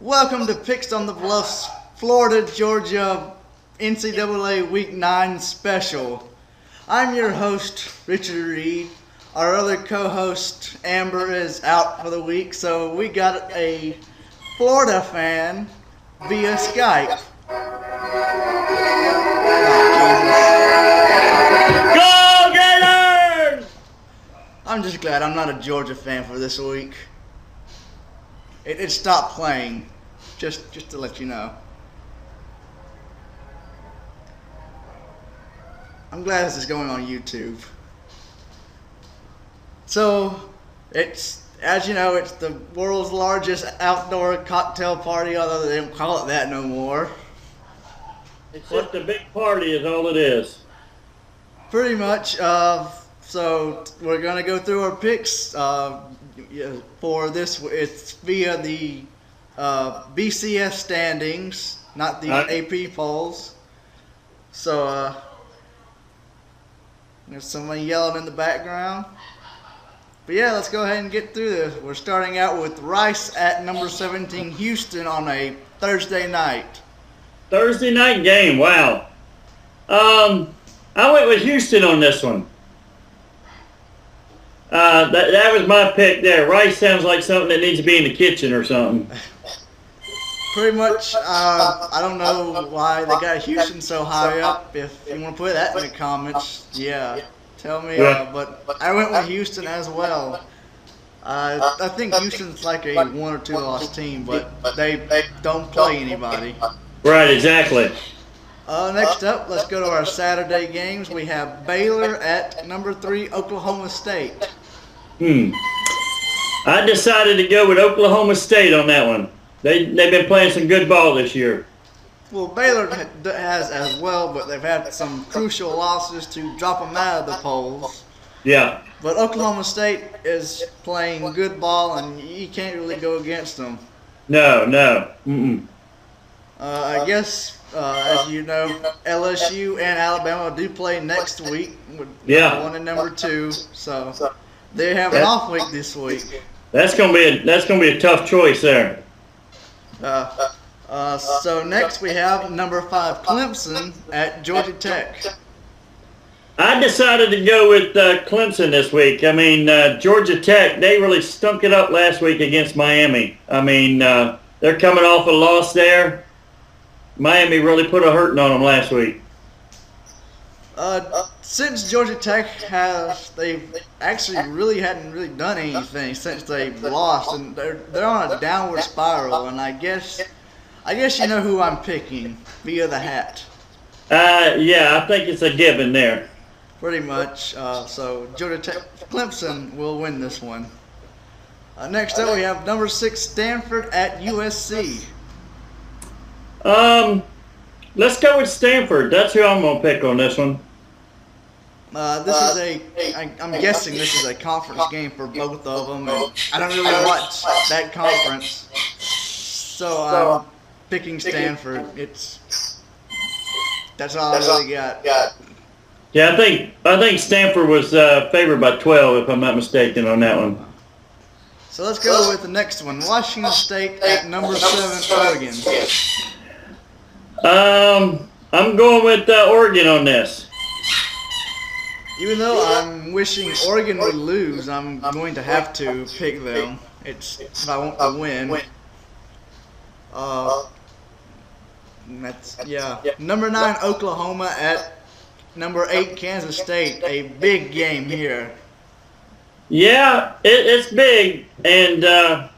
Welcome to Picks on the Bluffs, Florida, Georgia NCAA Week 9 special. I'm your host, Richard Reed. Our other co-host, Amber, is out for the week, so we got a Florida fan via Skype. Go Gators! I'm just glad I'm not a Georgia fan for this week. It stopped playing, just to let you know. I'm glad this is going on YouTube. So, as you know, it's the world's largest outdoor cocktail party, although they don't call it that no more. It's just a big party is all it is. Pretty much. So we're gonna go through our picks for this. It's via the BCS standings, not the AP polls. So there's somebody yelling in the background. But yeah, let's go ahead and get through this. We're starting out with Rice at number 17, Houston, on a Thursday night. Thursday night game, wow. I went with Houston on this one. That was my pick there. Rice sounds like something that needs to be in the kitchen or something. Pretty much, I don't know why they got Houston so high up. If you want to put that in the comments, yeah, tell me. But I went with Houston as well. I think Houston's like a 1 or 2 loss team, but they don't play anybody. Right, exactly. Next up, let's go to our Saturday games. We have Baylor at number 3, Oklahoma State. I decided to go with Oklahoma State on that one. They've been playing some good ball this year. Well, Baylor has as well, but they've had some crucial losses to drop them out of the polls. Yeah. But Oklahoma State is playing good ball, and you can't really go against them. No. I guess, as you know, LSU and Alabama do play next week. With number 1 and number 2, so they have an off week this week. That's gonna be a tough choice there. So next we have number 5, Clemson at Georgia Tech. I decided to go with Clemson this week. I mean, Georgia Tech, they really stunk it up last week against Miami. I mean, they're coming off a loss there. Miami really put a hurting on them last week. Since Georgia Tech they've actually hadn't done anything since they've lost, and they're on a downward spiral. And I guess you know who I'm picking via the hat. Yeah, I think it's a given there. Pretty much. So Georgia Tech, Clemson will win this one. Next up, we have number 6, Stanford at USC. Let's go with Stanford. That's who I'm gonna pick on this one. I'm guessing this is a conference game for both of them, and I don't really watch that conference, so I'm picking Stanford. That's all I really got. Yeah, I think Stanford was favored by 12, if I'm not mistaken, on that one. So let's go with the next one, Washington State at number 7, Oregon. I'm going with Oregon on this. Even though I'm wishing Oregon would lose, I'm going to have to pick them. If I want to win. Number 9, Oklahoma at number 8, Kansas State. A big game here. Yeah, it's big, and I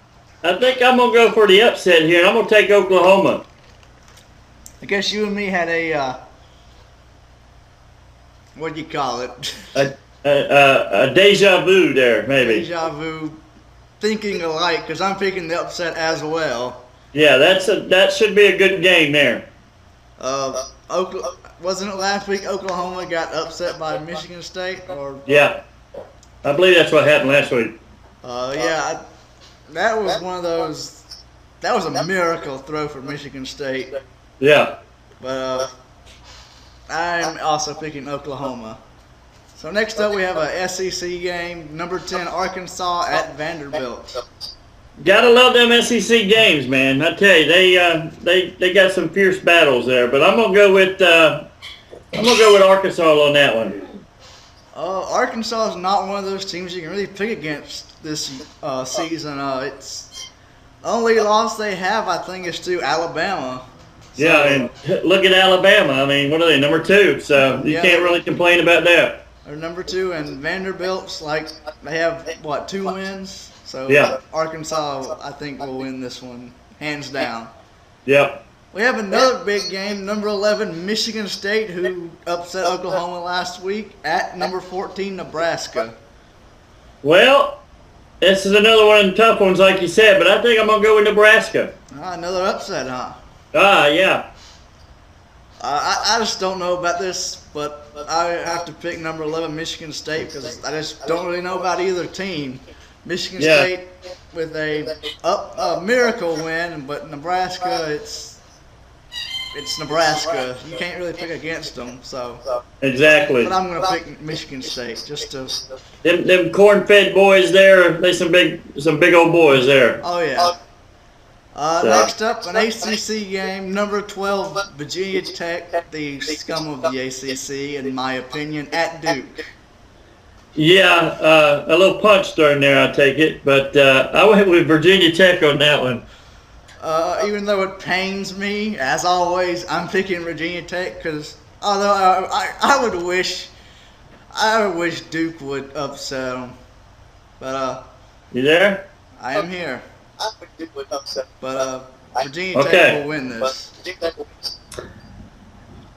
think I'm gonna go for the upset here. I'm gonna take Oklahoma. I guess you and me had a what do you call it? A deja vu there, maybe. Deja vu, thinking alike, because I'm picking the upset as well. Yeah, that should be a good game there. Wasn't it last week Oklahoma got upset by Michigan State? Yeah, I believe that's what happened last week. That was one of those. That was a miracle throw for Michigan State. Yeah. But I'm also picking Oklahoma. So next up we have a SEC game, number 10 Arkansas at Vanderbilt. Gotta love them SEC games, man. I tell you, they got some fierce battles there. But I'm gonna go with Arkansas on that one. Arkansas is not one of those teams you can really pick against this season. It's only loss they have, I think, is to Alabama. So, Yeah, and look at Alabama. I mean, what are they, number 2? So you can't really complain about that. they're number 2, and Vanderbilt's they have what, 2 wins? So Yeah. Arkansas, I think, will win this one hands down. Yep. We have another big game, number 11 Michigan State, who upset Oklahoma last week, at number 14 Nebraska. Well, this is another one of the tough ones, like you said, but I think I'm gonna go with Nebraska. Another upset, huh? Yeah. I just don't know about this, but I have to pick number 11 Michigan State because I just don't really know about either team. Michigan State with a miracle win, but Nebraska, it's Nebraska. You can't really pick against them, so. Exactly. But I'm gonna pick Michigan State just to. Them corn-fed boys there. They some big old boys there. Oh yeah. Next up, an ACC game, number 12 Virginia Tech, the scum of the ACC, in my opinion, at Duke. Yeah, a little punch thrown there, I take it, but I went with Virginia Tech on that one. Even though it pains me, as always, I'm picking Virginia Tech because although I wish Duke would upset them, but You there? I am here. But Virginia Tech will win this.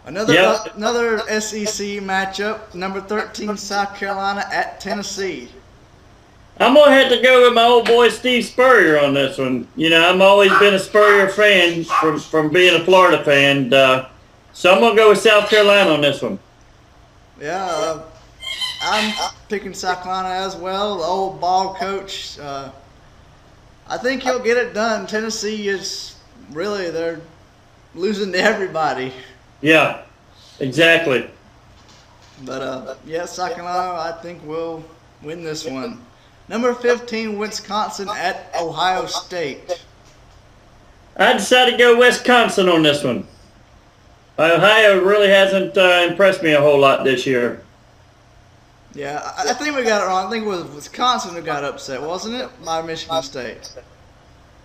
Another SEC matchup, number 13 South Carolina at Tennessee. I'm gonna have to go with my old boy Steve Spurrier on this one. You know, I've always been a Spurrier fan from being a Florida fan, so I'm gonna go with South Carolina on this one. Yeah, I'm picking South Carolina as well. The old ball coach. I think he'll get it done. Tennessee is they're losing to everybody. Yeah, exactly. But South Carolina, I think will win this one. Number 15, Wisconsin at Ohio State. I decided to go Wisconsin on this one. Ohio really hasn't impressed me a whole lot this year. Yeah, I think we got it wrong. I think it was Wisconsin who got upset, wasn't it? By Michigan State.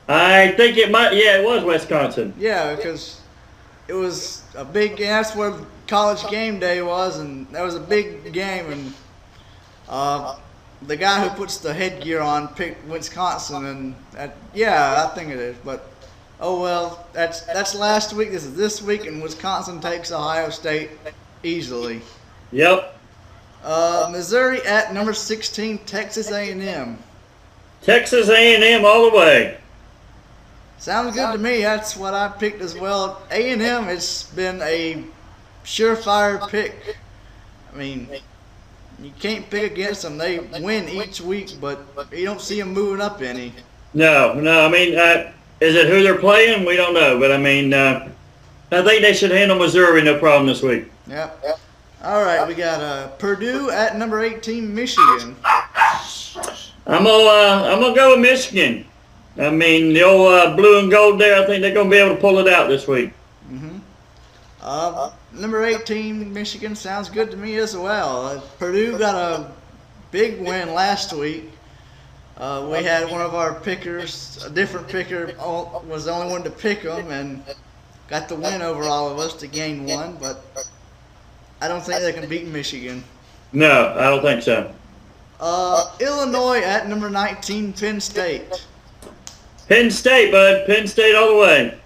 I think it might. Yeah, it was Wisconsin. Yeah, because it was a big game. That's where college game day was, and that was a big game. And the guy who puts the headgear on picked Wisconsin, and I think it is. But oh well, that's last week. This is this week, and Wisconsin takes Ohio State easily. Yep. Missouri at number 16, Texas A&M. Texas A&M all the way. Sounds good to me. That's what I picked as well. A&M has been a surefire pick. I mean, you can't pick against them. They win each week, but you don't see them moving up any. No. I mean, is it who they're playing? We don't know. But, I mean, I think they should handle Missouri no problem this week. Yep. All right, we got Purdue at number 18, Michigan. I'm gonna go with Michigan. I mean, the old blue and gold there, I think they're going to be able to pull it out this week. Number 18, Michigan, sounds good to me as well. Purdue got a big win last week. We had one of our pickers, a different picker, was the only one to pick them, and got the win over all of us to gain one, but I don't think they can beat Michigan. No, I don't think so. Illinois at number 19, Penn State. Penn State, bud. Penn State all the way.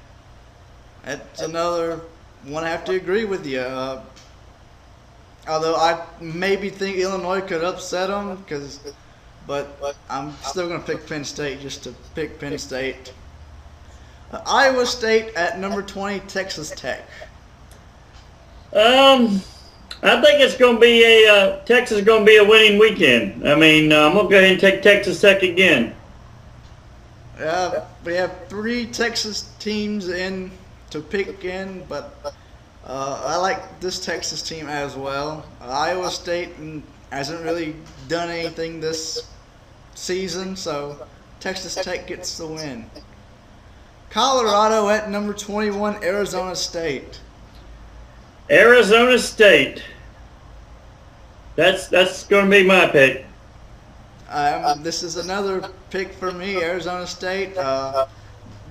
That's another one I have to agree with you. Although I maybe think Illinois could upset them, but I'm still going to pick Penn State just to pick Penn State. Iowa State at number 20, Texas Tech. I think it's going to be Texas is going to be a winning weekend. I mean, I'm going to go ahead and take Texas Tech again. We have 3 Texas teams in to pick in, but I like this Texas team as well. Iowa State hasn't really done anything this season, so Texas Tech gets the win. Colorado at number 21, Arizona State. Arizona State. That's going to be my pick. This is another pick for me, Arizona State.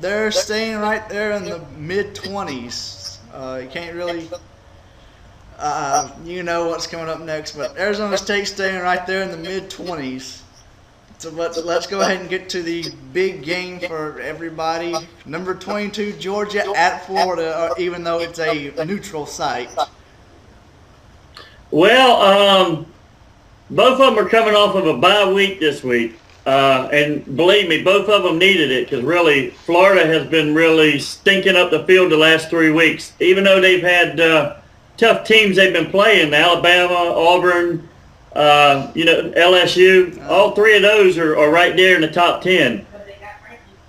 They're staying right there in the mid-20s. You can't really, you know what's coming up next, but Arizona State staying right there in the mid-20s. So let's go ahead and get to the big game for everybody. Number 22, Georgia at Florida, even though it's a neutral site. Well, both of them are coming off of a bye week this week. And believe me, both of them needed it because really Florida has been really stinking up the field the last 3 weeks. Even though they've had tough teams they've been playing, Alabama, Auburn, LSU, all three of those are right there in the top 10.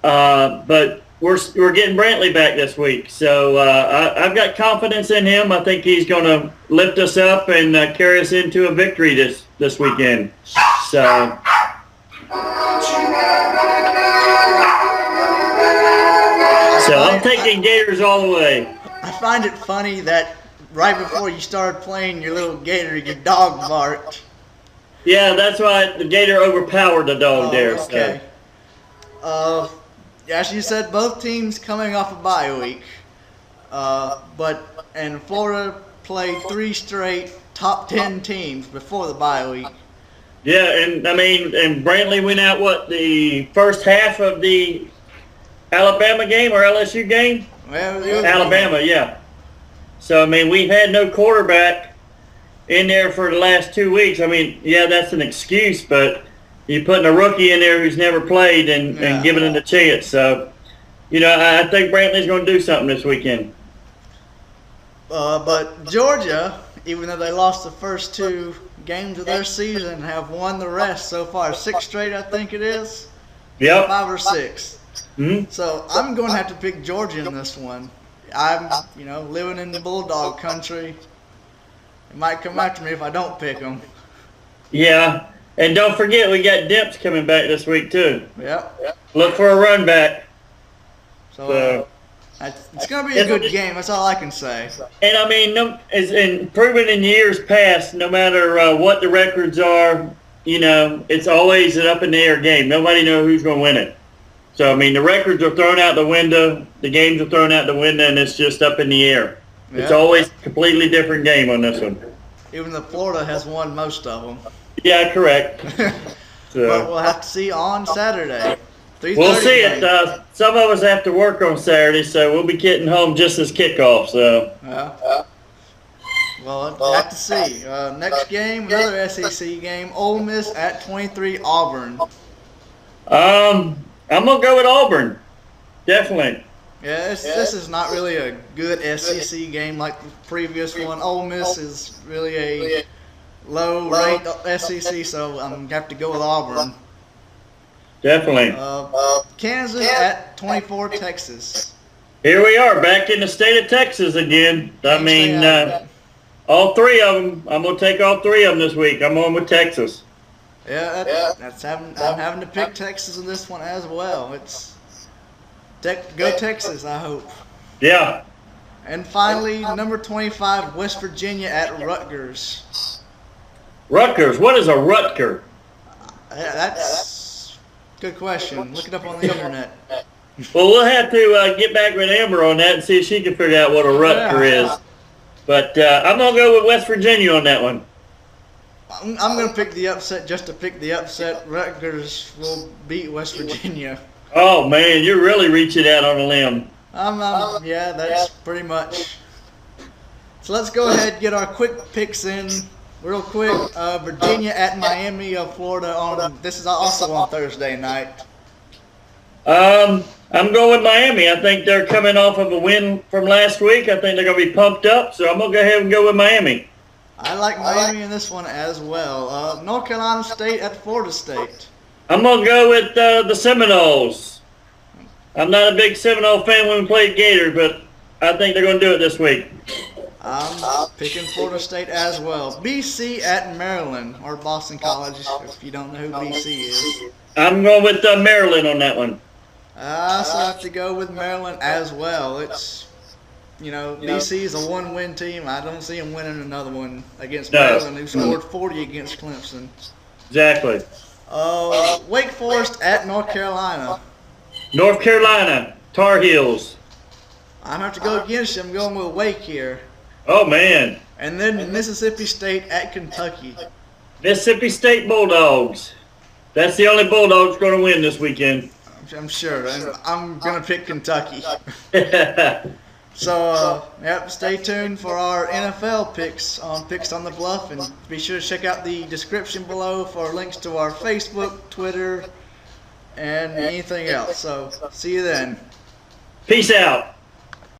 But we're getting Brantley back this week. So I've got confidence in him. I think he's going to lift us up and carry us into a victory this weekend. So... I'm taking Gators all the way. I find it funny that right before you started playing your little Gator, your dog barked. Yeah, that's why the Gator overpowered the dog there. Okay. So. As you said, both teams coming off a bye week. And Florida played 3 straight top 10 teams before the bye week. Yeah, and Brantley went out, the first half of the Alabama game or LSU game? Well, Alabama, yeah. So, we've had no quarterback in there for the last 2 weeks. Yeah, that's an excuse, but you're putting a rookie in there who's never played and giving him a chance. So, I think Brantley's going to do something this weekend. But Georgia, even though they lost the first 2 games of their season, have won the rest so far. 6 straight, I think it is. Yep. 5 or 6. Mm-hmm. So I'm going to have to pick Georgia in this one. I'm, living in the Bulldog country. It might come after me if I don't pick them. Yeah, and don't forget we got Demps coming back this week too. Yep. Look for a run back. So it's going to be a good game. That's all I can say. And it's proven in years past, no matter what the records are, it's always an up in the air game. Nobody knows who's going to win it. So, the records are thrown out the window, the games are thrown out the window, and it's just up in the air. Yep. It's always a completely different game on this one. Even though Florida has won most of them. Yeah, correct. So, but we'll have to see on Saturday. We'll see it. Some of us have to work on Saturday, so we'll be getting home just as kickoff. So. Well, we'll have to see. Next game, another SEC game, Ole Miss at 23, Auburn. I'm going to go with Auburn. Definitely. Yeah, this is not really a good SEC game like the previous one. Ole Miss is really a low-ranked SEC, so I'm going to have to go with Auburn. Definitely. Kansas at 24, Texas. Here we are, back in the state of Texas again. All 3 of them. I'm going to take all 3 of them this week. I'm on with Texas. Yeah, I'm having to pick Texas in this one as well. It's go Texas, I hope. Yeah. And finally, number 25, West Virginia at Rutgers. Rutgers? What is a Rutger? That's a good question. Look it up on the internet. Well, we'll have to get back with Amber on that and see if she can figure out what a Rutger is. But I'm going to go with West Virginia on that one. I'm going to pick the upset just to pick the upset. Rutgers will beat West Virginia. Oh, man, you're really reaching out on a limb. Yeah, that's pretty much. So let's go ahead and get our quick picks in real quick. Virginia at Miami of Florida. This is also on Thursday night. I'm going with Miami. I think they're coming off of a win from last week. I think they're going to be pumped up, so I'm going to go ahead and go with Miami. I like Miami in this one as well. North Carolina State at Florida State. I'm going to go with the Seminoles. I'm not a big Seminole fan when we played Gator, but I think they're going to do it this week. I'm picking Florida State as well. BC at Maryland, or Boston College, if you don't know who BC is. I'm going with Maryland on that one. I still have to go with Maryland as well. It's, BC is a one-win team. I don't see them winning another one against Maryland, who scored 40 against Clemson. Exactly. Wake Forest at North Carolina. North Carolina, Tar Heels. I'm going to have to go against you. I'm going with Wake here. Oh, man. And then Mississippi State at Kentucky. Mississippi State Bulldogs. That's the only Bulldogs going to win this weekend. I'm sure. And I'm going to pick Kentucky. So, stay tuned for our NFL picks on Picks on the Bluff. And be sure to check out the description below for links to our Facebook, Twitter, and anything else. So, see you then. Peace out.